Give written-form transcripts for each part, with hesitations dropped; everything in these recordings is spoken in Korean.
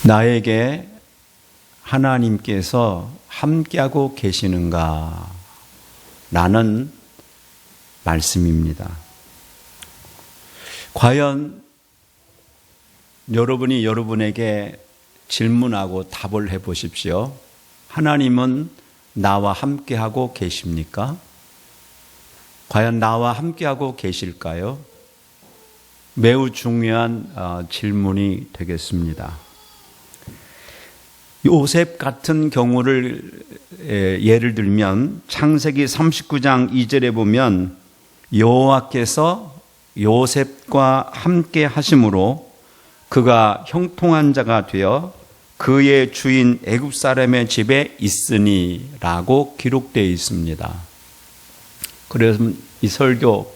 나에게 하나님께서 함께하고 계시는가? 라는 말씀입니다. 과연 여러분이 여러분에게 질문하고 답을 해 보십시오. 하나님은 나와 함께하고 계십니까? 과연 나와 함께하고 계실까요? 매우 중요한 질문이 되겠습니다. 요셉 같은 경우를 예를 들면 창세기 39장 2절에 보면 여호와께서 요셉과 함께 하심으로 그가 형통한 자가 되어 그의 주인 애굽 사람의 집에 있으니 라고 기록되어 있습니다. 그래서 이 설교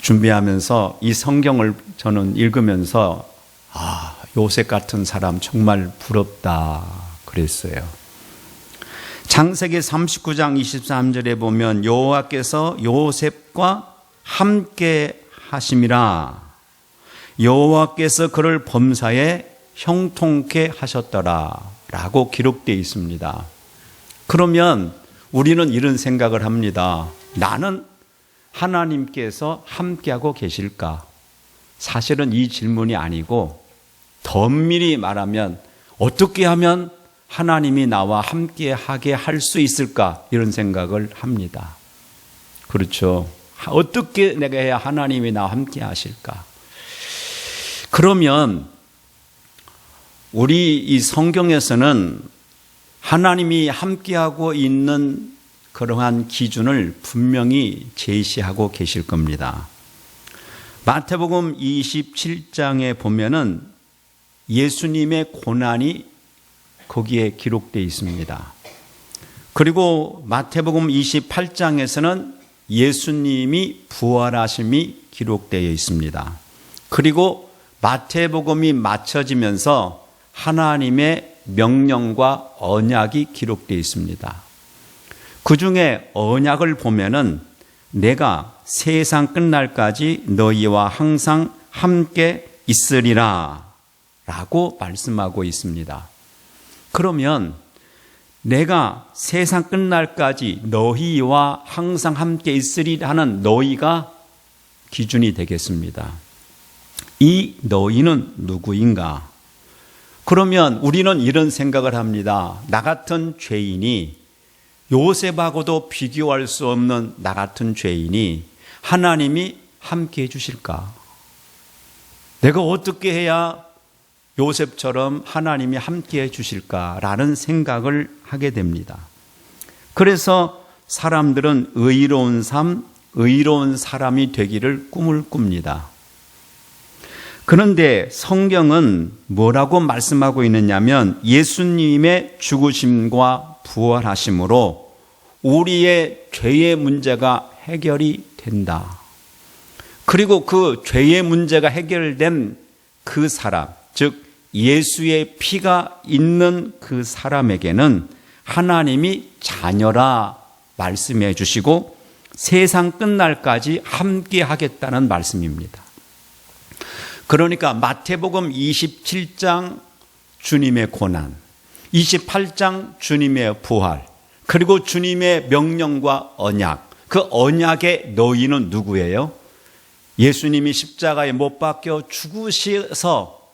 준비하면서 이 성경을 저는 읽으면서 요셉 같은 사람 정말 부럽다 그랬어요. 창세기 39장 23절에 보면 여호와께서 요셉과 함께 하심이라 여호와께서 그를 범사에 형통케 하셨더라 라고 기록되어 있습니다. 그러면 우리는 이런 생각을 합니다. 나는 하나님께서 함께하고 계실까? 사실은 이 질문이 아니고 더 엄밀히 말하면 어떻게 하면 하나님이 나와 함께하게 할 수 있을까? 이런 생각을 합니다. 그렇죠. 어떻게 내가 해야 하나님이 나와 함께 하실까? 그러면 우리 이 성경에서는 하나님이 함께하고 있는 그러한 기준을 분명히 제시하고 계실 겁니다. 마태복음 27장에 보면은 예수님의 고난이 거기에 기록되어 있습니다. 그리고 마태복음 28장에서는 예수님이 부활하심이 기록되어 있습니다. 그리고 마태복음이 맞춰지면서 하나님의 명령과 언약이 기록되어 있습니다. 그 중에 언약을 보면은 내가 세상 끝날까지 너희와 항상 함께 있으리라 라고 말씀하고 있습니다. 그러면 내가 세상 끝날까지 너희와 항상 함께 있으리라 하는 너희가 기준이 되겠습니다. 이 너희는 누구인가? 그러면 우리는 이런 생각을 합니다. 나 같은 죄인이 요셉하고도 비교할 수 없는 나 같은 죄인이 하나님이 함께 해 주실까? 내가 어떻게 해야 요셉처럼 하나님이 함께 해 주실까라는 생각을 하게 됩니다. 그래서 사람들은 의로운 삶, 의로운 사람이 되기를 꿈을 꿉니다. 그런데 성경은 뭐라고 말씀하고 있느냐면 예수님의 죽으심과 부활하심으로 우리의 죄의 문제가 해결이 된다. 그리고 그 죄의 문제가 해결된 그 사람, 즉 예수의 피가 있는 그 사람에게는 하나님이 자녀라 말씀해 주시고 세상 끝날까지 함께 하겠다는 말씀입니다. 그러니까 마태복음 27장 주님의 고난, 28장 주님의 부활, 그리고 주님의 명령과 언약, 그 언약의 너희는 누구예요? 예수님이 십자가에 못 박혀 죽으셔서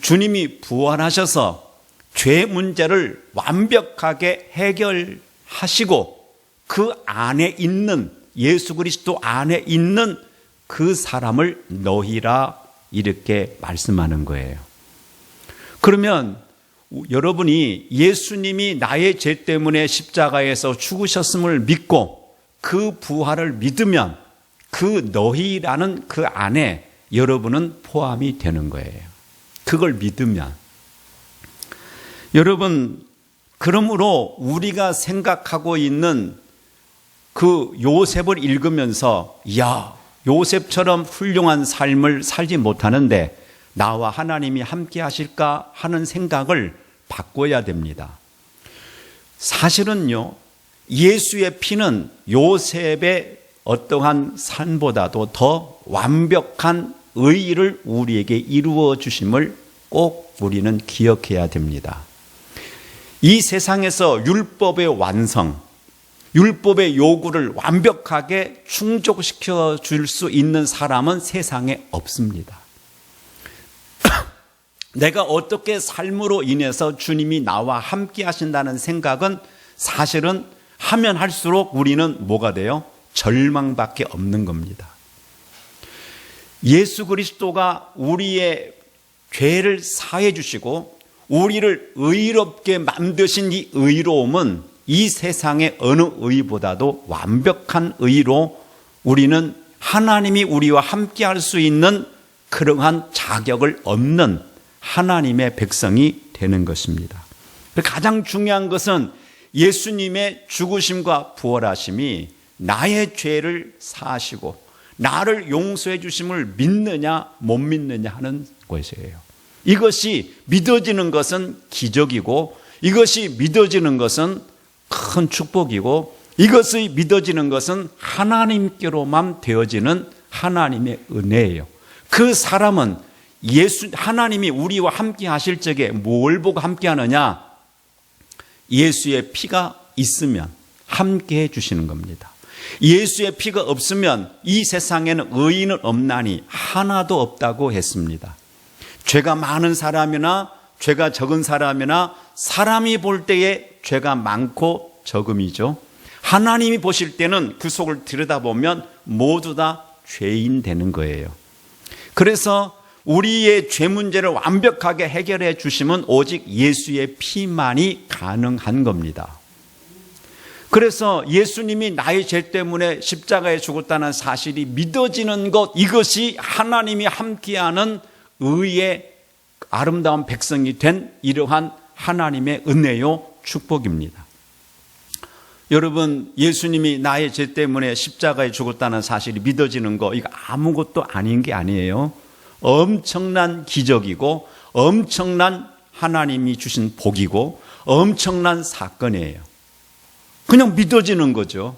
주님이 부활하셔서 죄 문제를 완벽하게 해결하시고 그 안에 있는 예수 그리스도 안에 있는 그 사람을 너희라 이렇게 말씀하는 거예요. 그러면 여러분이 예수님이 나의 죄 때문에 십자가에서 죽으셨음을 믿고 그 부활을 믿으면 그 너희라는 그 안에 여러분은 포함이 되는 거예요. 그걸 믿으면. 여러분, 그러므로 우리가 생각하고 있는 그 요셉을 읽으면서 야, 요셉처럼 훌륭한 삶을 살지 못하는데 나와 하나님이 함께 하실까 하는 생각을 바꿔야 됩니다. 사실은요, 예수의 피는 요셉의 어떠한 삶보다도 더 완벽한 의의를 우리에게 이루어 주심을 꼭 우리는 기억해야 됩니다. 이 세상에서 율법의 완성, 율법의 요구를 완벽하게 충족시켜 줄 수 있는 사람은 세상에 없습니다. 내가 어떻게 삶으로 인해서 주님이 나와 함께 하신다는 생각은 사실은 하면 할수록 우리는 뭐가 돼요? 절망밖에 없는 겁니다. 예수 그리스도가 우리의 죄를 사해 주시고 우리를 의롭게 만드신 이 의로움은 이 세상의 어느 의보다도 완벽한 의로 우리는 하나님이 우리와 함께 할 수 있는 그러한 자격을 얻는 하나님의 백성이 되는 것입니다. 가장 중요한 것은 예수님의 죽으심과 부활하심이 나의 죄를 사하시고 나를 용서해 주심을 믿느냐 못 믿느냐 하는 것이에요. 이것이 믿어지는 것은 기적이고 이것이 믿어지는 것은 큰 축복이고 이것이 믿어지는 것은 하나님께로만 되어지는 하나님의 은혜예요. 그 사람은 하나님이 우리와 함께 하실 적에 뭘 보고 함께 하느냐? 예수의 피가 있으면 함께 해 주시는 겁니다. 예수의 피가 없으면 이 세상에는 의인은 없나니 하나도 없다고 했습니다. 죄가 많은 사람이나 죄가 적은 사람이나 사람이 볼 때에 죄가 많고 적음이죠. 하나님이 보실 때는 그 속을 들여다보면 모두 다 죄인 되는 거예요. 그래서 우리의 죄 문제를 완벽하게 해결해 주심은 오직 예수의 피만이 가능한 겁니다. 그래서 예수님이 나의 죄 때문에 십자가에 죽었다는 사실이 믿어지는 것, 이것이 하나님이 함께하는 의의 아름다운 백성이 된 이러한 하나님의 은혜요 축복입니다. 여러분, 예수님이 나의 죄 때문에 십자가에 죽었다는 사실이 믿어지는 거, 이거 아무것도 아닌 게 아니에요. 엄청난 기적이고 엄청난 하나님이 주신 복이고 엄청난 사건이에요. 그냥 믿어지는 거죠.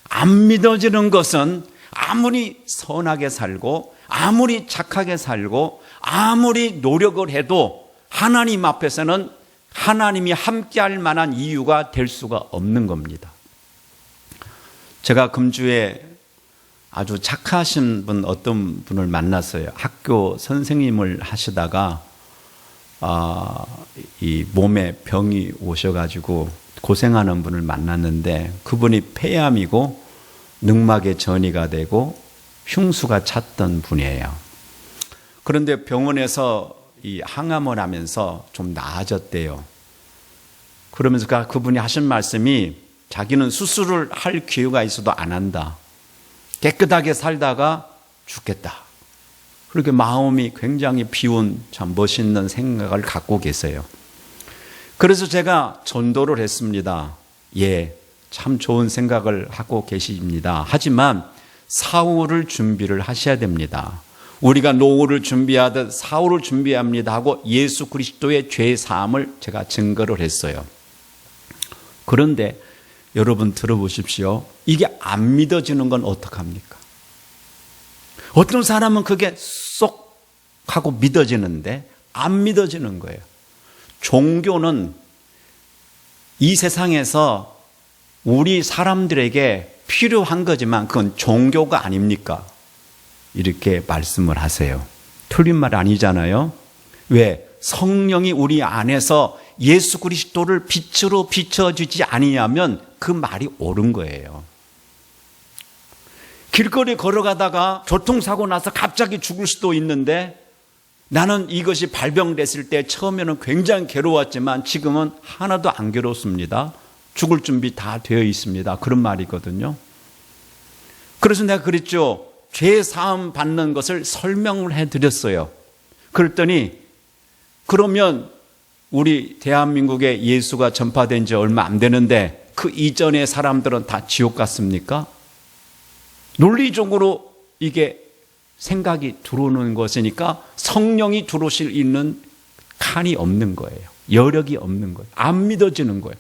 안 믿어지는 것은 아무리 선하게 살고 아무리 착하게 살고 아무리 노력을 해도 하나님 앞에서는 하나님이 함께할 만한 이유가 될 수가 없는 겁니다. 제가 금주에 아주 착하신 분, 어떤 분을 만났어요. 학교 선생님을 하시다가 이 몸에 병이 오셔가지고 고생하는 분을 만났는데 그분이 폐암이고 늑막에 전이가 되고 흉수가 찼던 분이에요. 그런데 병원에서 이 항암을 하면서 좀 나아졌대요. 그러면서 그분이 하신 말씀이 자기는 수술을 할 기회가 있어도 안 한다. 깨끗하게 살다가 죽겠다. 그렇게 마음이 굉장히 비운 참 멋있는 생각을 갖고 계세요. 그래서 제가 전도를 했습니다. 예, 참 좋은 생각을 하고 계십니다. 하지만 사후를 준비를 하셔야 됩니다. 우리가 노후를 준비하듯 사후를 준비합니다 하고 예수 그리스도의 죄 사함을 제가 증거를 했어요. 그런데 여러분 들어보십시오. 이게 안 믿어지는 건 어떡합니까? 어떤 사람은 그게 쏙 하고 믿어지는데 안 믿어지는 거예요. 종교는 이 세상에서 우리 사람들에게 필요한 거지만 그건 종교가 아닙니까? 이렇게 말씀을 하세요. 틀린 말 아니잖아요. 왜? 성령이 우리 안에서 예수 그리스도를 빛으로 비춰주지 아니하면 그 말이 옳은 거예요. 길거리 걸어가다가 교통사고 나서 갑자기 죽을 수도 있는데 나는 이것이 발병됐을 때 처음에는 굉장히 괴로웠지만 지금은 하나도 안 괴롭습니다. 죽을 준비 다 되어 있습니다. 그런 말이거든요. 그래서 내가 그랬죠. 죄 사함 받는 것을 설명을 해드렸어요. 그랬더니 그러면 우리 대한민국에 예수가 전파된 지 얼마 안 되는데 그 이전의 사람들은 다 지옥 갔습니까? 논리적으로 이게 생각이 들어오는 것이니까 성령이 들어오실 있는 칸이 없는 거예요. 여력이 없는 거예요. 안 믿어지는 거예요.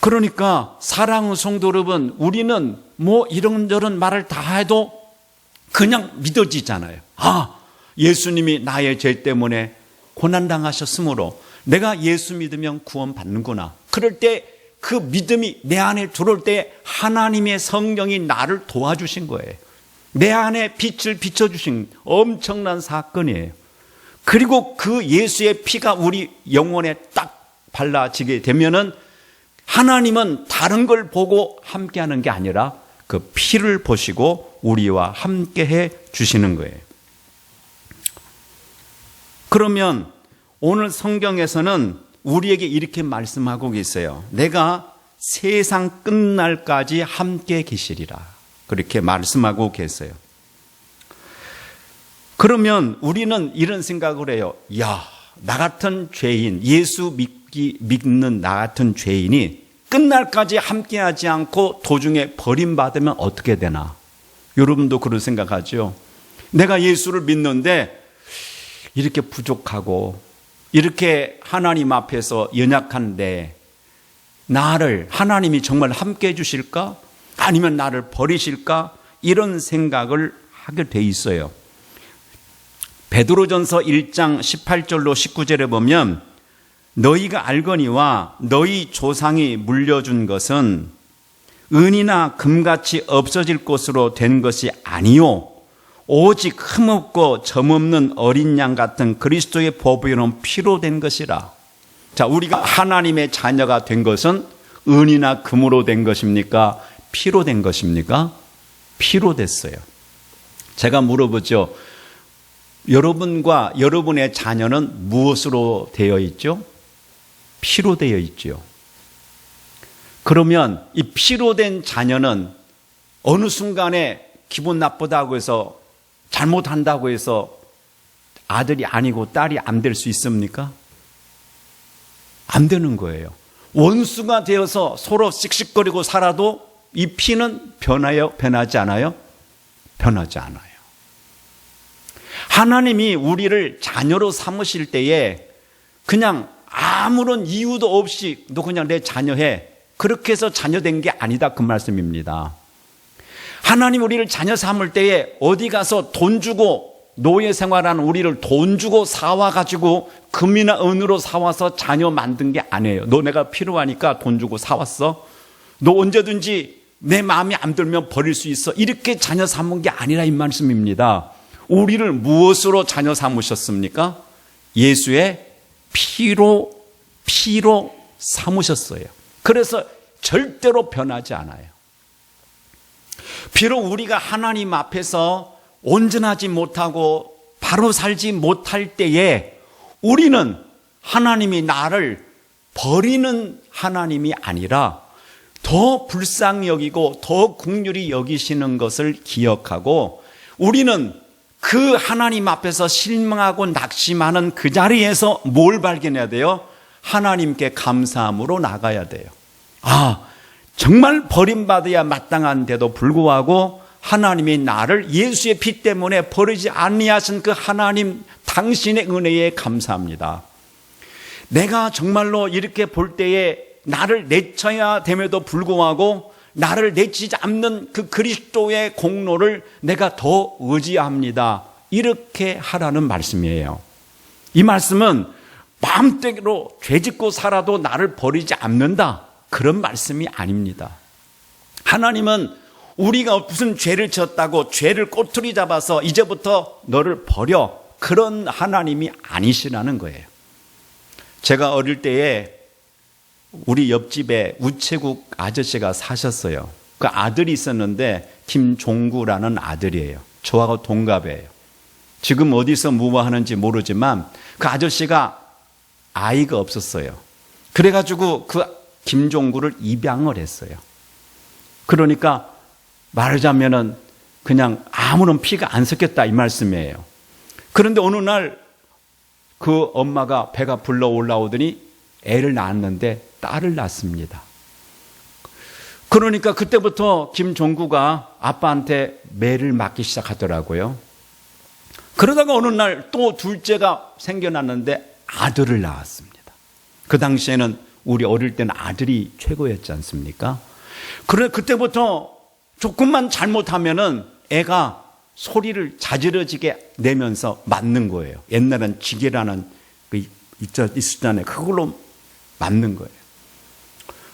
그러니까 사랑하는 성도 여러분, 우리는 뭐 이런저런 말을 다 해도 그냥 믿어지잖아요. 아, 예수님이 나의 죄 때문에 고난당하셨으므로 내가 예수 믿으면 구원받는구나. 그럴 때 그 믿음이 내 안에 들어올 때 하나님의 성령이 나를 도와주신 거예요. 내 안에 빛을 비춰주신 엄청난 사건이에요. 그리고 그 예수의 피가 우리 영혼에 딱 발라지게 되면은 하나님은 다른 걸 보고 함께하는 게 아니라 그 피를 보시고 우리와 함께해 주시는 거예요. 그러면 오늘 성경에서는 우리에게 이렇게 말씀하고 계세요. 내가 세상 끝날까지 함께 계시리라. 그렇게 말씀하고 계세요. 그러면 우리는 이런 생각을 해요. 야, 나 같은 죄인, 예수 믿는 나 같은 죄인이 끝날까지 함께하지 않고 도중에 버림받으면 어떻게 되나? 여러분도 그런 생각하죠? 내가 예수를 믿는데 이렇게 부족하고 이렇게 하나님 앞에서 연약한데 나를 하나님이 정말 함께 해주실까? 아니면 나를 버리실까? 이런 생각을 하게 돼 있어요. 베드로전서 1장 18절로 19절에 보면 너희가 알거니와 너희 조상이 물려준 것은 은이나 금같이 없어질 것으로 된 것이 아니요 오직 흠없고 점없는 어린 양 같은 그리스도의 보배로운 피로 된 것이라. 자, 우리가 하나님의 자녀가 된 것은 은이나 금으로 된 것입니까? 피로 된 것입니까? 피로 됐어요. 제가 물어보죠. 여러분과 여러분의 자녀는 무엇으로 되어 있죠? 피로 되어 있죠. 그러면 이 피로 된 자녀는 어느 순간에 기분 나쁘다고 해서 잘못한다고 해서 아들이 아니고 딸이 안 될 수 있습니까? 안 되는 거예요. 원수가 되어서 서로 씩씩거리고 살아도 이 피는 변하지 않아요? 변하지 않아요. 하나님이 우리를 자녀로 삼으실 때에 그냥 아무런 이유도 없이 너 그냥 내 자녀해. 그렇게 해서 자녀된 게 아니다. 그 말씀입니다. 하나님 우리를 자녀 삼을 때에 어디 가서 돈 주고 노예 생활하는 우리를 돈 주고 사와가지고 금이나 은으로 사와서 자녀 만든 게 아니에요. 너 내가 필요하니까 돈 주고 사왔어. 너 언제든지 내 마음에 안 들면 버릴 수 있어. 이렇게 자녀 삼은 게 아니라 이 말씀입니다. 우리를 무엇으로 자녀 삼으셨습니까? 예수의 피로 삼으셨어요. 그래서 절대로 변하지 않아요. 비록 우리가 하나님 앞에서 온전하지 못하고 바로 살지 못할 때에 우리는 하나님이 나를 버리는 하나님이 아니라 더 불쌍히 여기고 더 긍휼히 여기시는 것을 기억하고 우리는 그 하나님 앞에서 실망하고 낙심하는 그 자리에서 뭘 발견해야 돼요? 하나님께 감사함으로 나가야 돼요. 정말 버림받아야 마땅한데도 불구하고 하나님이 나를 예수의 피 때문에 버리지 아니하신 그 하나님 당신의 은혜에 감사합니다. 내가 정말로 이렇게 볼 때에 나를 내쳐야 됨에도 불구하고 나를 내치지 않는 그 그리스도의 공로를 내가 더 의지합니다. 이렇게 하라는 말씀이에요. 이 말씀은 마음대로 죄짓고 살아도 나를 버리지 않는다. 그런 말씀이 아닙니다. 하나님은 우리가 무슨 죄를 지었다고 죄를 꼬투리 잡아서 이제부터 너를 버려. 그런 하나님이 아니시라는 거예요. 제가 어릴 때에 우리 옆집에 우체국 아저씨가 사셨어요. 그 아들이 있었는데 김종구라는 아들이에요. 저하고 동갑이에요. 지금 어디서 무엇하는지 모르지만 그 아저씨가 아이가 없었어요. 그래가지고 그 김종구를 입양을 했어요. 그러니까 말하자면은 그냥 아무런 피가 안 섞였다 이 말씀이에요. 그런데 어느 날 그 엄마가 배가 불러 올라오더니 애를 낳았는데 딸을 낳습니다. 그러니까 그때부터 김종구가 아빠한테 매를 맞기 시작하더라고요. 그러다가 어느 날 또 둘째가 생겨났는데 아들을 낳았습니다. 그 당시에는 우리 어릴 때는 아들이 최고였지 않습니까? 그래 그때부터 조금만 잘못하면은 애가 소리를 자지러지게 내면서 맞는 거예요. 옛날엔 지게라는 있었잖아요. 그걸로 맞는 거예요.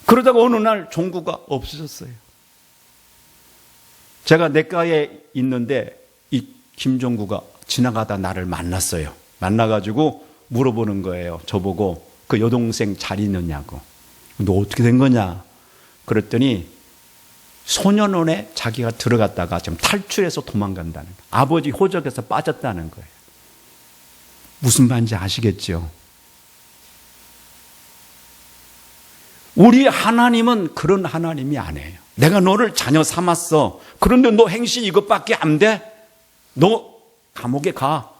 그러다가 어느 날 종구가 없어졌어요. 제가 내과에 있는데 이 김종구가 지나가다 나를 만났어요. 만나가지고 물어보는 거예요. 저보고 그 여동생 잘 있느냐고. 너 어떻게 된 거냐? 그랬더니 소년원에 자기가 들어갔다가 지금 탈출해서 도망간다는 거예요. 아버지 호적에서 빠졌다는 거예요. 무슨 말인지 아시겠죠? 우리 하나님은 그런 하나님이 아니에요. 내가 너를 자녀 삼았어. 그런데 너 행실 이것밖에 안 돼? 너 감옥에 가.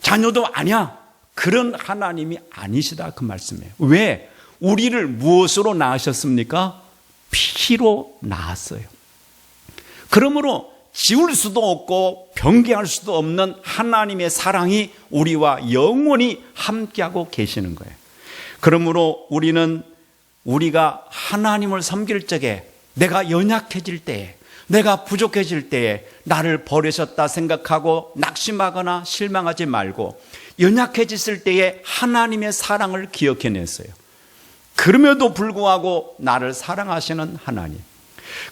자녀도 아니야. 그런 하나님이 아니시다 그 말씀이에요. 왜? 우리를 무엇으로 낳으셨습니까? 피로 낳았어요. 그러므로 지울 수도 없고 변개할 수도 없는 하나님의 사랑이 우리와 영원히 함께하고 계시는 거예요. 그러므로 우리가 하나님을 섬길 적에 내가 연약해질 때에, 내가 부족해질 때에 나를 버리셨다 생각하고 낙심하거나 실망하지 말고 연약해졌을 때에 하나님의 사랑을 기억해냈어요. 그럼에도 불구하고 나를 사랑하시는 하나님,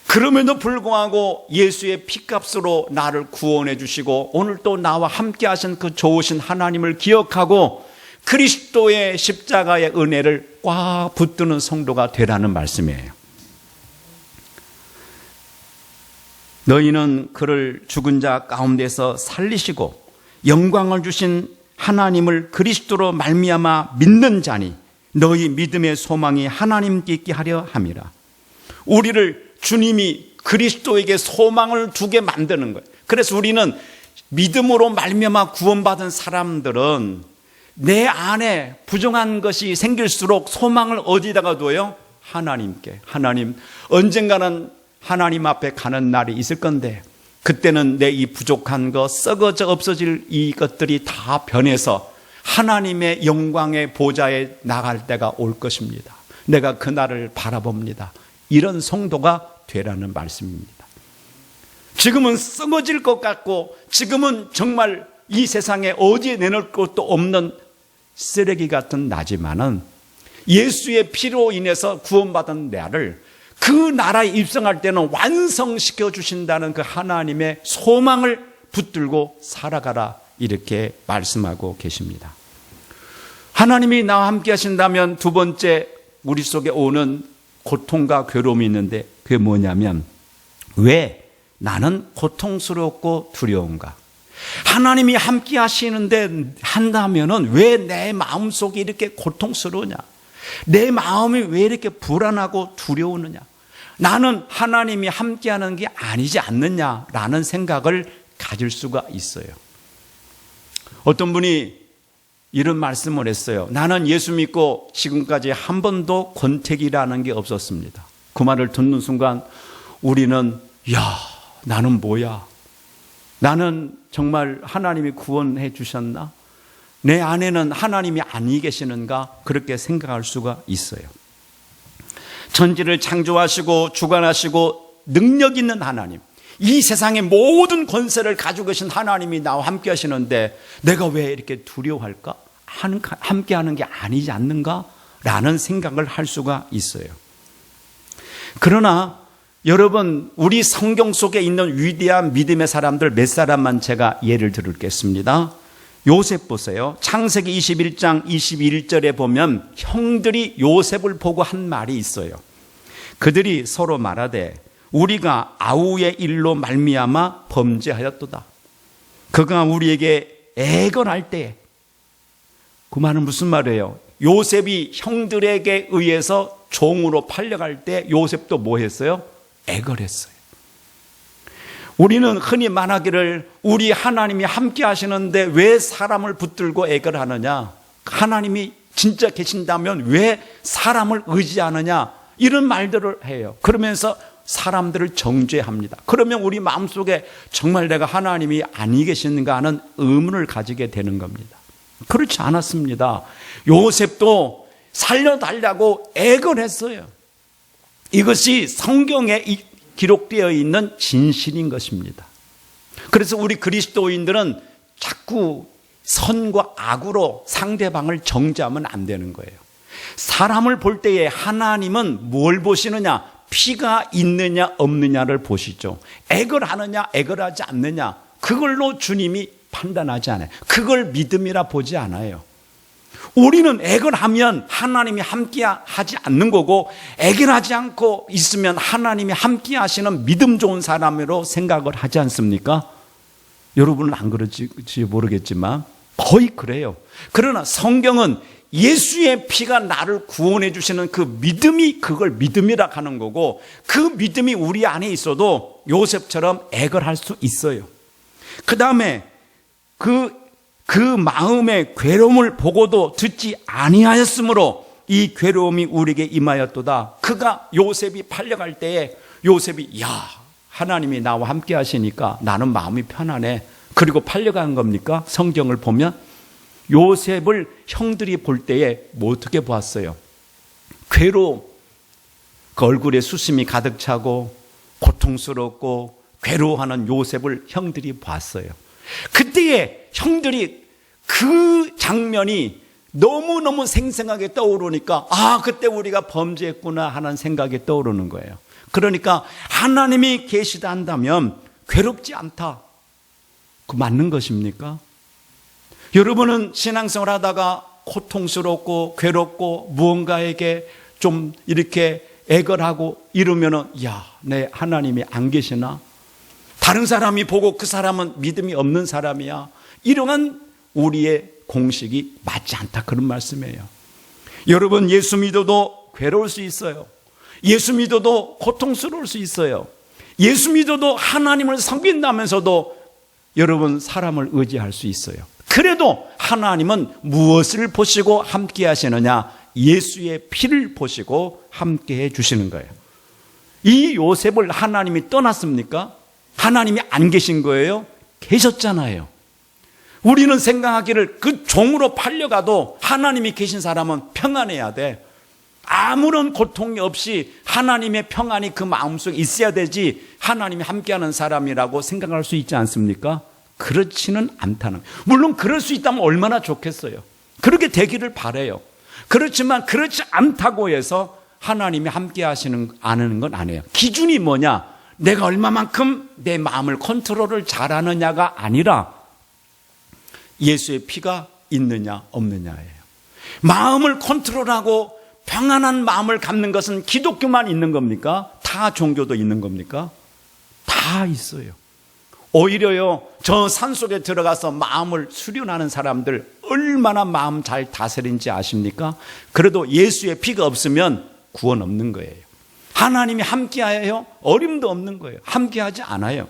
그럼에도 불구하고 예수의 피값으로 나를 구원해 주시고 오늘 또 나와 함께 하신 그 좋으신 하나님을 기억하고 그리스도의 십자가의 은혜를 꽉 붙드는 성도가 되라는 말씀이에요. 너희는 그를 죽은 자 가운데서 살리시고 영광을 주신 하나님을 그리스도로 말미암아 믿는 자니 너희 믿음의 소망이 하나님께 있게 하려 함이라. 우리를 주님이 그리스도에게 소망을 두게 만드는 거예요. 그래서 우리는 믿음으로 말미암아 구원받은 사람들은 내 안에 부정한 것이 생길수록 소망을 어디다가 둬요? 하나님께. 하나님, 언젠가는 하나님 앞에 가는 날이 있을 건데 그때는 내 이 부족한 것, 썩어져 없어질 이것들이 다 변해서 하나님의 영광의 보좌에 나갈 때가 올 것입니다. 내가 그 날을 바라봅니다. 이런 성도가 되라는 말씀입니다. 지금은 썩어질 것 같고 지금은 정말 이 세상에 어디에 내놓을 것도 없는 쓰레기 같은 나지만은 예수의 피로 인해서 구원받은 나를 그 나라에 입성할 때는 완성시켜 주신다는 그 하나님의 소망을 붙들고 살아가라, 이렇게 말씀하고 계십니다. 하나님이 나와 함께 하신다면 두 번째 우리 속에 오는 고통과 괴로움이 있는데 그게 뭐냐면 왜 나는 고통스럽고 두려운가? 하나님이 함께 하시는데 한다면은 왜 내 마음속이 이렇게 고통스러우냐? 내 마음이 왜 이렇게 불안하고 두려우느냐? 나는 하나님이 함께하는 게 아니지 않느냐라는 생각을 가질 수가 있어요. 어떤 분이 이런 말씀을 했어요. 나는 예수 믿고 지금까지 한 번도 권태기라는 게 없었습니다. 그 말을 듣는 순간 우리는 나는 뭐야? 나는 정말 하나님이 구원해 주셨나? 내 안에는 하나님이 아니 계시는가? 그렇게 생각할 수가 있어요. 천지를 창조하시고 주관하시고 능력 있는 하나님, 이 세상의 모든 권세를 가지고 계신 하나님이 나와 함께 하시는데 내가 왜 이렇게 두려워할까? 함께 하는 게 아니지 않는가? 라는 생각을 할 수가 있어요. 그러나 여러분, 우리 성경 속에 있는 위대한 믿음의 사람들 몇 사람만 제가 예를 들겠습니다. 요셉 보세요. 창세기 21장 21절에 보면 형들이 요셉을 보고 한 말이 있어요. 그들이 서로 말하되 우리가 아우의 일로 말미암아 범죄하였도다. 그가 우리에게 애건할 때에, 그 말은 무슨 말이에요? 요셉이 형들에게 의해서 종으로 팔려갈 때 요셉도 뭐 했어요? 애걸했어요. 우리는 흔히 말하기를 우리 하나님이 함께 하시는데 왜 사람을 붙들고 애걸하느냐? 하나님이 진짜 계신다면 왜 사람을 의지하느냐? 이런 말들을 해요. 그러면서 사람들을 정죄합니다. 그러면 우리 마음속에 정말 내가 하나님이 아니 계신가 하는 의문을 가지게 되는 겁니다. 그렇지 않았습니다. 요셉도 살려달라고 애걸했어요. 이것이 성경에 기록되어 있는 진실인 것입니다. 그래서 우리 그리스도인들은 자꾸 선과 악으로 상대방을 정죄하면 안 되는 거예요. 사람을 볼 때에 하나님은 뭘 보시느냐? 피가 있느냐 없느냐를 보시죠. 액을 하느냐 액을 하지 않느냐, 그걸로 주님이 판단하지 않아요. 그걸 믿음이라 보지 않아요. 우리는 액을 하면 하나님이 함께 하지 않는 거고, 액을 하지 않고 있으면 하나님이 함께 하시는 믿음 좋은 사람으로 생각을 하지 않습니까? 여러분은 안 그럴지 모르겠지만 거의 그래요. 그러나 성경은 예수의 피가 나를 구원해 주시는 그 믿음이, 그걸 믿음이라 하는 거고, 그 믿음이 우리 안에 있어도 요셉처럼 액을 할 수 있어요. 그 다음에 그 마음의 괴로움을 보고도 듣지 아니하였으므로 이 괴로움이 우리에게 임하였도다. 그가 요셉이 팔려갈 때에 요셉이, 야, 하나님이 나와 함께 하시니까 나는 마음이 편하네. 그리고 팔려간 겁니까? 성경을 보면 요셉을 형들이 볼 때에 뭐 어떻게 보았어요? 괴로움, 그 얼굴에 수심이 가득 차고 고통스럽고 괴로워하는 요셉을 형들이 봤어요. 그때에 형들이 그 장면이 너무너무 생생하게 떠오르니까, 아, 그때 우리가 범죄했구나 하는 생각이 떠오르는 거예요. 그러니까 하나님이 계시다 한다면 괴롭지 않다. 그 맞는 것입니까? 여러분은 신앙생활 하다가 고통스럽고 괴롭고 무언가에게 좀 이렇게 애걸 하고 이러면은, 야, 내 하나님이 안 계시나? 다른 사람이 보고 그 사람은 믿음이 없는 사람이야. 이러한 우리의 공식이 맞지 않다, 그런 말씀이에요. 여러분, 예수 믿어도 괴로울 수 있어요. 예수 믿어도 고통스러울 수 있어요. 예수 믿어도 하나님을 섬긴다면서도 여러분 사람을 의지할 수 있어요. 그래도 하나님은 무엇을 보시고 함께 하시느냐? 예수의 피를 보시고 함께 해 주시는 거예요. 이 요셉을 하나님이 떠났습니까? 하나님이 안 계신 거예요? 계셨잖아요. 우리는 생각하기를 그 종으로 팔려가도 하나님이 계신 사람은 평안해야 돼. 아무런 고통이 없이 하나님의 평안이 그 마음속에 있어야 되지, 하나님이 함께하는 사람이라고 생각할 수 있지 않습니까? 그렇지는 않다는. 물론 그럴 수 있다면 얼마나 좋겠어요. 그렇게 되기를 바라요. 그렇지만 그렇지 않다고 해서 하나님이 함께 하시는 않은 건 아니에요. 기준이 뭐냐? 내가 얼마만큼 내 마음을 컨트롤을 잘하느냐가 아니라 예수의 피가 있느냐 없느냐예요. 마음을 컨트롤하고 평안한 마음을 갖는 것은 기독교만 있는 겁니까? 다 종교도 있는 겁니까? 다 있어요. 오히려요, 저 산속에 들어가서 마음을 수련하는 사람들 얼마나 마음 잘 다스린지 아십니까? 그래도 예수의 피가 없으면 구원 없는 거예요. 하나님이 함께하여 어림도 없는 거예요. 함께하지 않아요.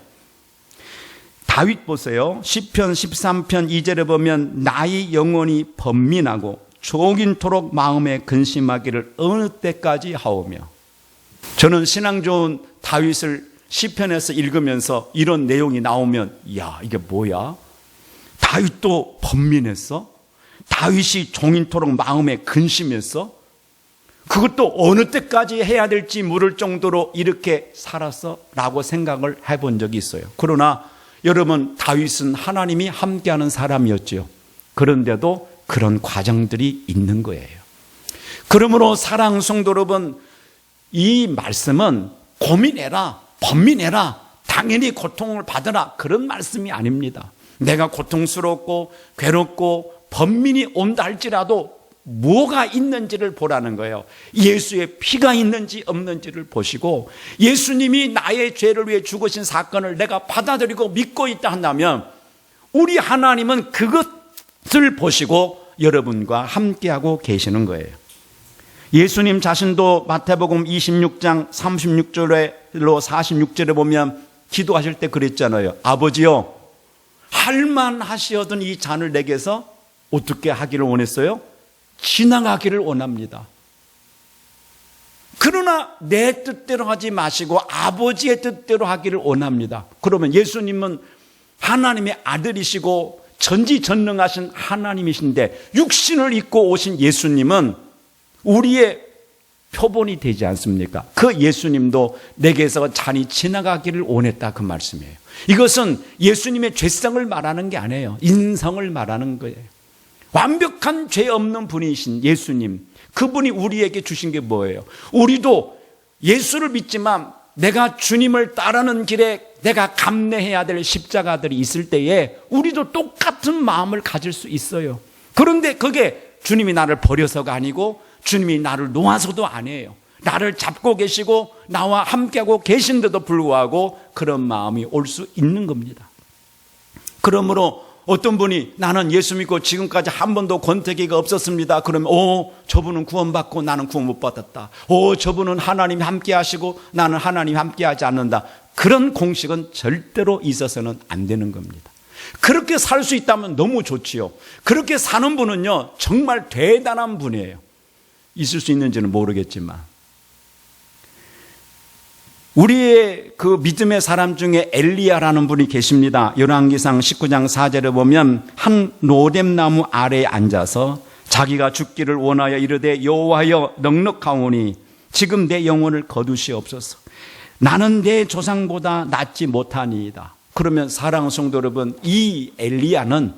다윗 보세요. 시편 13편 2절에 보면 나의 영혼이 번민하고 종인토록 마음에 근심하기를 어느 때까지 하오며. 저는 신앙 좋은 다윗을 시편에서 읽으면서 이런 내용이 나오면, 야, 이게 뭐야? 다윗도 번민했어? 다윗이 종인토록 마음에 근심했어? 그것도 어느 때까지 해야 될지 물을 정도로 이렇게 살았어? 라고 생각을 해본 적이 있어요. 그러나 여러분, 다윗은 하나님이 함께하는 사람이었죠. 그런데도 그런 과정들이 있는 거예요. 그러므로 사랑하는 성도 여러분, 이 말씀은 고민해라, 번민해라, 당연히 고통을 받으라, 그런 말씀이 아닙니다. 내가 고통스럽고 괴롭고 번민이 온다 할지라도 뭐가 있는지를 보라는 거예요. 예수의 피가 있는지 없는지를 보시고, 예수님이 나의 죄를 위해 죽으신 사건을 내가 받아들이고 믿고 있다 한다면 우리 하나님은 그것을 보시고 여러분과 함께하고 계시는 거예요. 예수님 자신도 마태복음 26장 36절로 46절에 보면 기도하실 때 그랬잖아요. 아버지요, 할만하시어든 이 잔을 내게서 어떻게 하기를 원했어요? 지나가기를 원합니다. 그러나 내 뜻대로 하지 마시고 아버지의 뜻대로 하기를 원합니다. 그러면 예수님은 하나님의 아들이시고 전지전능하신 하나님이신데 육신을 입고 오신 예수님은 우리의 표본이 되지 않습니까? 그 예수님도 내게서 잔이 지나가기를 원했다, 그 말씀이에요. 이것은 예수님의 죄성을 말하는 게 아니에요. 인성을 말하는 거예요. 완벽한 죄 없는 분이신 예수님, 그분이 우리에게 주신 게 뭐예요? 우리도 예수를 믿지만 내가 주님을 따르는 길에 내가 감내해야 될 십자가들이 있을 때에 우리도 똑같은 마음을 가질 수 있어요. 그런데 그게 주님이 나를 버려서가 아니고 주님이 나를 놓아서도 아니에요. 나를 잡고 계시고 나와 함께하고 계신데도 불구하고 그런 마음이 올 수 있는 겁니다. 그러므로 어떤 분이 나는 예수 믿고 지금까지 한 번도 권태기가 없었습니다. 그러면 저분은 구원받고 나는 구원 못 받았다. 저분은 하나님이 함께 하시고 나는 하나님이 함께 하지 않는다. 그런 공식은 절대로 있어서는 안 되는 겁니다. 그렇게 살 수 있다면 너무 좋지요. 그렇게 사는 분은요 정말 대단한 분이에요. 있을 수 있는지는 모르겠지만 우리의 그 믿음의 사람 중에 엘리야라는 분이 계십니다. 열왕기상 19장 4절에 보면 한 로뎀나무 아래에 앉아서 자기가 죽기를 원하여 이르되 여호와여 넉넉하오니 지금 내 영혼을 거두시옵소서. 나는 내 조상보다 낫지 못하니이다. 그러면 사랑하는 성도 여러분, 이 엘리야는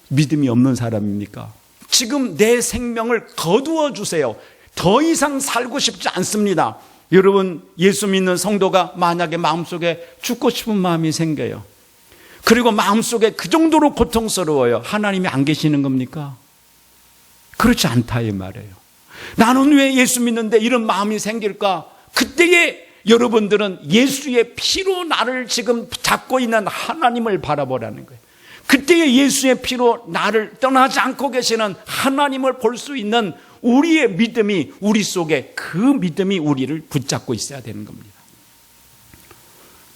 믿음이 없는 사람입니까? 지금 내 생명을 거두어 주세요. 더 이상 살고 싶지 않습니다. 여러분, 예수 믿는 성도가 만약에 마음속에 죽고 싶은 마음이 생겨요. 그리고 마음속에 그 정도로 고통스러워요. 하나님이 안 계시는 겁니까? 그렇지 않다 이 말이에요. 나는 왜 예수 믿는데 이런 마음이 생길까? 그때에 여러분들은 예수의 피로 나를 지금 잡고 있는 하나님을 바라보라는 거예요. 그때에 예수의 피로 나를 떠나지 않고 계시는 하나님을 볼 수 있는 우리의 믿음이, 우리 속에 그 믿음이 우리를 붙잡고 있어야 되는 겁니다.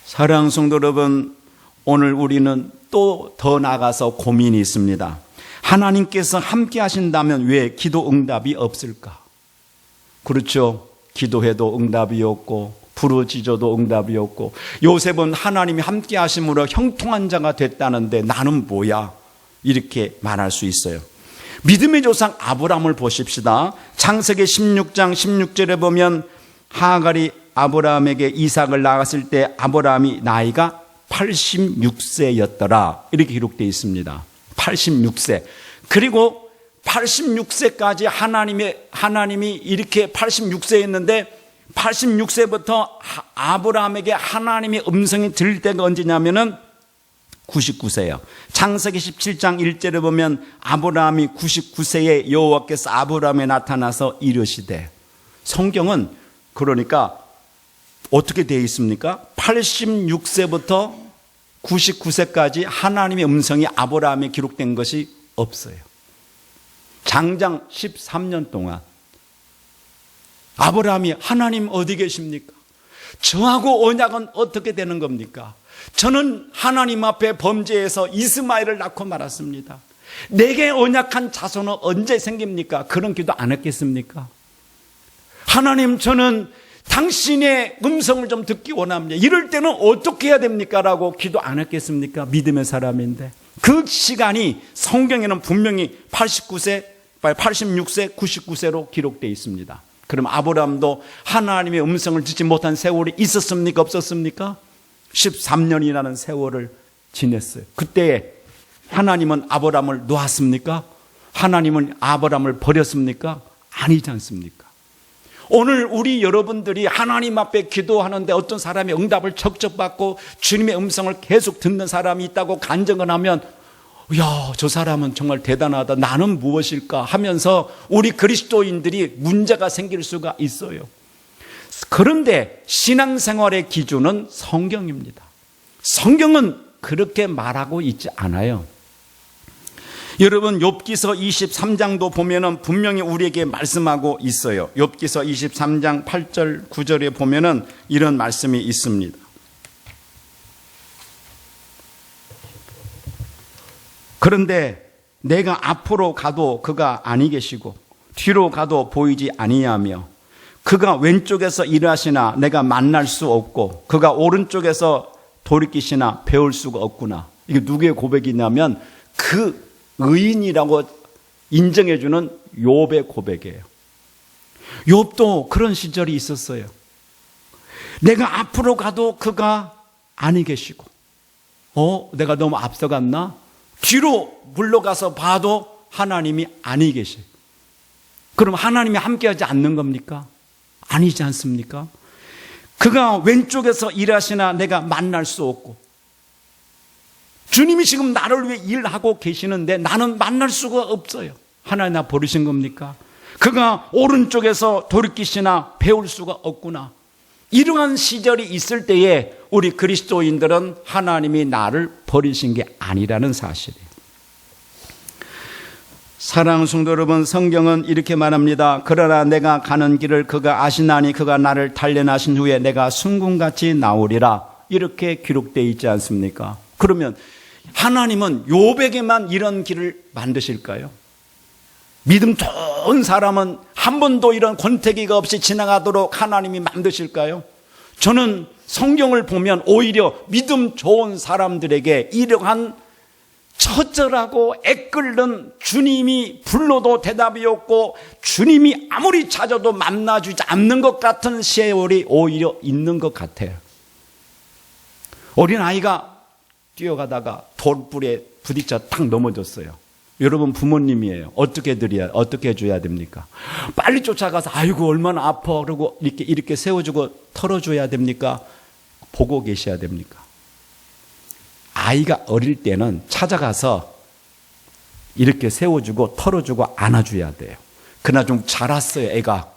사랑하는 성도 여러분, 오늘 우리는 또 더 나아가서 고민이 있습니다. 하나님께서 함께 하신다면 왜 기도 응답이 없을까? 그렇죠. 기도해도 응답이 없고 부르짖어도 응답이 없고 요셉은 하나님이 함께 하심으로 형통한 자가 됐다는데 나는 뭐야? 이렇게 말할 수 있어요. 믿음의 조상 아브라함을 보십시다. 창세기 16장 16절에 보면 하갈이 아브라함에게 이삭을 낳았을 때 아브라함이 나이가 86세였더라. 이렇게 기록되어 있습니다. 86세. 그리고 86세까지 하나님이 이렇게 86세였는데 86세부터 아브라함에게 하나님의 음성이 들릴 때가 언제냐면은 99세예요. 창세기 17장 1절에 보면 아브라함이 99세에 여호와께서 아브라함에 나타나서 이르시되, 성경은 그러니까 어떻게 되어 있습니까? 86세부터 99세까지 하나님의 음성이 아브라함에 기록된 것이 없어요. 장장 13년 동안 아브라함이 하나님 어디 계십니까? 저하고 언약은 어떻게 되는 겁니까? 저는 하나님 앞에 범죄해서 이스마엘을 낳고 말았습니다. 내게 언약한 자손은 언제 생깁니까? 그런 기도 안 했겠습니까? 하나님, 저는 당신의 음성을 좀 듣기 원합니다. 이럴 때는 어떻게 해야 됩니까? 라고 기도 안 했겠습니까? 믿음의 사람인데. 그 시간이 성경에는 분명히 86세, 99세로 기록되어 있습니다. 그럼 아브라함도 하나님의 음성을 듣지 못한 세월이 있었습니까? 없었습니까? 13년이라는 세월을 지냈어요. 그때 하나님은 아브라함을 놓았습니까? 하나님은 아브라함을 버렸습니까? 아니지 않습니까? 오늘 우리 여러분들이 하나님 앞에 기도하는데 어떤 사람이 응답을 척척 받고 주님의 음성을 계속 듣는 사람이 있다고 간증을 하면, 야, 저 사람은 정말 대단하다. 나는 무엇일까 하면서 우리 그리스도인들이 문제가 생길 수가 있어요. 그런데 신앙생활의 기준은 성경입니다. 성경은 그렇게 말하고 있지 않아요. 여러분, 욥기서 23장도 보면은 분명히 우리에게 말씀하고 있어요. 욥기서 23장 8절 9절에 보면은 이런 말씀이 있습니다. 그런데 내가 앞으로 가도 그가 아니 계시고 뒤로 가도 보이지 아니하며 그가 왼쪽에서 일하시나 내가 만날 수 없고 그가 오른쪽에서 돌이키시나 배울 수가 없구나. 이게 누구의 고백이냐면 그 의인이라고 인정해주는 욥의 고백이에요. 욥도 그런 시절이 있었어요. 내가 앞으로 가도 그가 아니 계시고, 내가 너무 앞서갔나? 뒤로 물러가서 봐도 하나님이 아니 계시. 그럼 하나님이 함께하지 않는 겁니까? 아니지 않습니까? 그가 왼쪽에서 일하시나 내가 만날 수 없고, 주님이 지금 나를 위해 일하고 계시는데 나는 만날 수가 없어요. 하나님 나 버리신 겁니까? 그가 오른쪽에서 돌이키시나 배울 수가 없구나. 이러한 시절이 있을 때에 우리 그리스도인들은 하나님이 나를 버리신 게 아니라는 사실이에요. 사랑하는 성도 여러분, 성경은 이렇게 말합니다. 그러나 내가 가는 길을 그가 아시나니 그가 나를 단련하신 후에 내가 순금같이 나오리라. 이렇게 기록되어 있지 않습니까? 그러면 하나님은 욥에게만 이런 길을 만드실까요? 믿음 좋은 사람은 한 번도 이런 권태기가 없이 지나가도록 하나님이 만드실까요? 저는 성경을 보면 오히려 믿음 좋은 사람들에게 이러한 처절하고 애끓는 주님이 불러도 대답이 없고 주님이 아무리 찾아도 만나주지 않는 것 같은 세월이 오히려 있는 것 같아요. 어린아이가 뛰어가다가 돌불에 부딪혀 탁 넘어졌어요. 여러분 부모님이에요. 어떻게 해줘야 됩니까? 빨리 쫓아가서 아이고 얼마나 아파 그러고 이렇게 세워주고 털어줘야 됩니까? 보고 계셔야 됩니까? 아이가 어릴 때는 찾아가서 이렇게 세워주고 털어주고 안아줘야 돼요. 그러나 좀 자랐어요, 애가.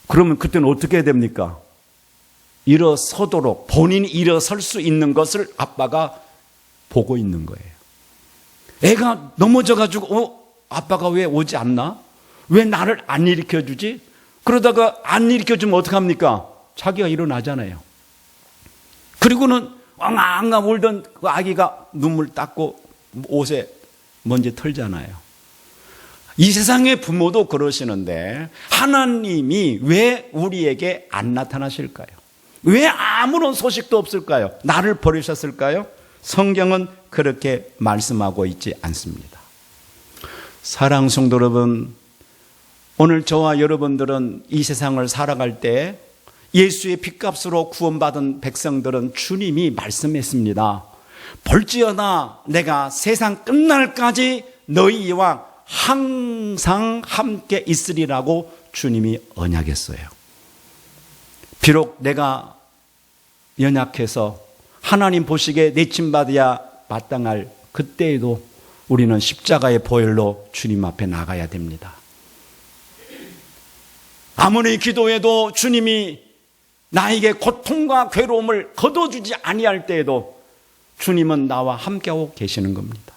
그러면 그때는 어떻게 해야 됩니까? 일어서도록 본인이 일어설 수 있는 것을 아빠가 보고 있는 거예요. 애가 넘어져가지고 아빠가 왜 오지 않나? 왜 나를 안 일으켜주지? 그러다가 안 일으켜주면 어떡합니까? 자기가 일어나잖아요. 그리고는 엉엉 울던 그 아기가 눈물 닦고 옷에 먼지 털잖아요. 이 세상의 부모도 그러시는데 하나님이 왜 우리에게 안 나타나실까요? 왜 아무런 소식도 없을까요? 나를 버리셨을까요? 성경은 그렇게 말씀하고 있지 않습니다. 사랑하는 성도 여러분, 오늘 저와 여러분들은 이 세상을 살아갈 때 예수의 핏값으로 구원받은 백성들은 주님이 말씀했습니다. 볼지어다 내가 세상 끝날까지 너희와 항상 함께 있으리라고 주님이 언약했어요. 비록 내가 연약해서 하나님 보시기에 내침받아야 마땅할 그때에도 우리는 십자가의 보혈로 주님 앞에 나가야 됩니다. 아무리 기도해도 주님이 나에게 고통과 괴로움을 거둬주지 아니할 때에도 주님은 나와 함께하고 계시는 겁니다.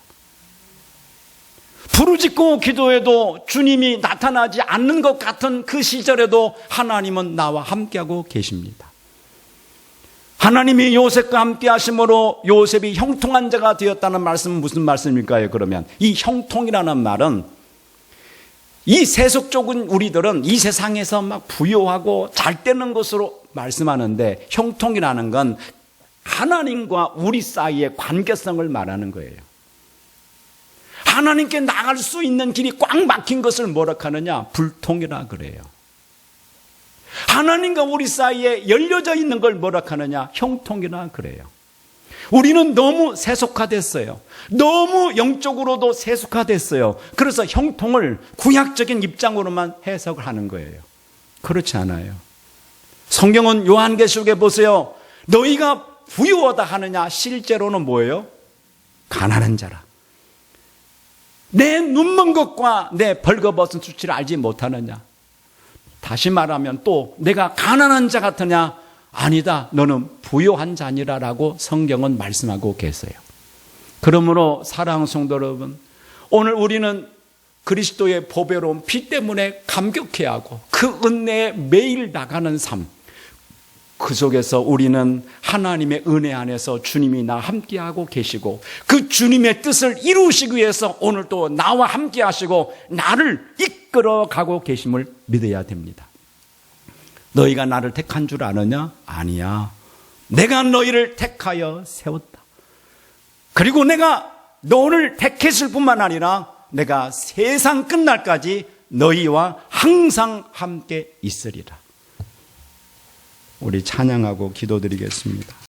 부르짖고 기도해도 주님이 나타나지 않는 것 같은 그 시절에도 하나님은 나와 함께하고 계십니다. 하나님이 요셉과 함께 하심으로 요셉이 형통한 자가 되었다는 말씀은 무슨 말씀일까요? 그러면 이 형통이라는 말은 이 세속적인 우리들은 이 세상에서 막 부유하고 잘 되는 것으로 말씀하는데 형통이라는 건 하나님과 우리 사이의 관계성을 말하는 거예요. 하나님께 나갈 수 있는 길이 꽉 막힌 것을 뭐라 하느냐? 불통이라 그래요. 하나님과 우리 사이에 열려져 있는 걸 뭐라 하느냐? 형통이라 그래요. 우리는 너무 세속화됐어요. 너무 영적으로도 세속화됐어요. 그래서 형통을 구약적인 입장으로만 해석을 하는 거예요. 그렇지 않아요. 성경은 요한계시록에 보세요. 너희가 부유하다 하느냐? 실제로는 뭐예요? 가난한 자라. 내 눈먼 것과 내 벌거벗은 수치를 알지 못하느냐? 다시 말하면 또 내가 가난한 자 같으냐? 아니다. 너는 부유한 자니라라고 성경은 말씀하고 계세요. 그러므로 사랑하는 성도 여러분, 오늘 우리는 그리스도의 보배로운 피 때문에 감격해야 하고 그 은혜에 매일 나가는 삶, 그 속에서 우리는 하나님의 은혜 안에서 주님이 나와 함께하고 계시고 그 주님의 뜻을 이루시기 위해서 오늘도 나와 함께 하시고 나를 이끌어가고 계심을 믿어야 됩니다. 너희가 나를 택한 줄 아느냐? 아니야. 내가 너희를 택하여 세웠다. 그리고 내가 너를 택했을 뿐만 아니라 내가 세상 끝날까지 너희와 항상 함께 있으리라. 우리 찬양하고 기도드리겠습니다.